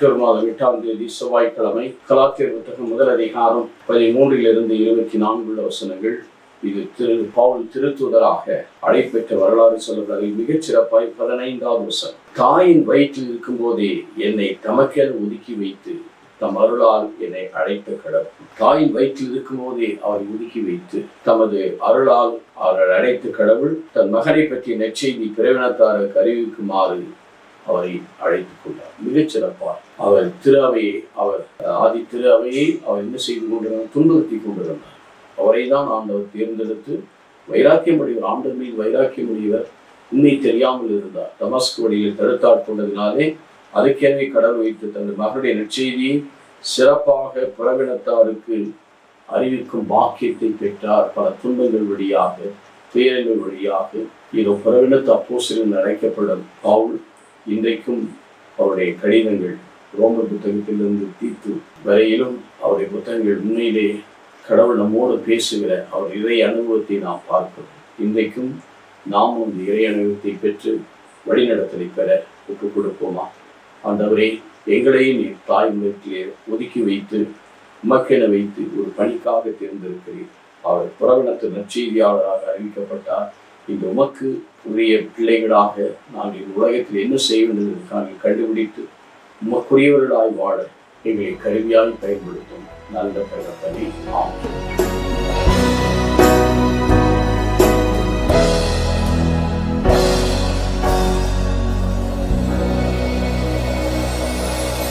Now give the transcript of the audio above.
October மாதம் 8ஆம் தேதி செவ்வாய்க்கிழமை. கலாத்தியர் புத்தகம் 1 அதிகாரம் 13 24 வசனங்கள். இது பவுல் திருத்தூதராக அழைப்பெற்ற வரலாறு சொல்லுவதில் மிகச் சிறப்பாய் 15வது வசனம். தாயின் வயிற்றில் இருக்கும் போதே என்னை தமக்கென ஒதுக்கி வைத்து தம் அருளால் என்னை அழைத்த கடவுள். தாயின் வயிற்றில் இருக்கும் போதே அவரை ஒதுக்கி வைத்து தமது அருளால் அவரை அழைத்த கடவுள் தன் மகனை பற்றிய நற்செய்தி பிறவினத்தாருக்கு அறிவிக்குமாறு அவரை அழைத்துக் கொண்டார். மிகச் சிறப்பார் அவர் ஆதி திரு அவையை அவர் என்ன செய்து கொண்டிருந்தார்? துன்புறுத்தி கொண்டிருந்தார். அவரை தான் ஆண்டவர் தேர்ந்தெடுத்து வைராக்கியமுடையவர், ஆண்டவர் மீது வைராக்கியமுடையவர், உண்மை தெரியாமல் இருந்தார். தமஸ்கு வழியில் தடுத்தாட்கொண்டதினாலே அதுக்கேறவே கடவுள் வைத்து தனது மகளுடைய நற்செய்தியை சிறப்பாக புறவினத்தாருக்கு அறிவிக்கும் பாக்கியத்தை பெற்றார். பல துன்பங்கள் வழியாக, துயரங்கள் வழியாக. இதோ புறவினத்து அப்போஸ்தலன் அழைக்கப்படும் பவுல் இன்றைக்கும் அவருடைய கடிதங்கள் ரோமர் புத்தகத்திலிருந்து தீத்து வரையிலும் அவருடைய புத்தகங்கள் உண்மையிலே கடவுள் நம்மோடு பேசுகிற அவர் இறை அனுபவத்தை நாம் பார்க்கிறோம். இன்றைக்கும் நாம் அந்த இறை அனுபவத்தை பெற்று வழிநடத்தலை பெற ஒப்புக் கொடுப்போமா? ஆண்டவரே, எங்களையும் நீ தாய் முகத்திலே ஒதுக்கி வைத்து உமக்கென வைத்து ஒரு பணிக்காக தேர்ந்தெடுக்கிறீர். அவர் புறவினத்து நற்செய்தியாளராக அறிவிக்கப்பட்டார். இந்த உமக்கு உரிய பிள்ளைகளாக நாங்கள் இந்த உலகத்தில் என்ன செய்ய வேண்டும் என்று நாங்கள் கண்டுபிடித்து உமக்குரியவர்களாய் வாழ எங்களை கருவியாய் பயன்படுத்தும் நல்ல தகப்பனே. ஆமென்.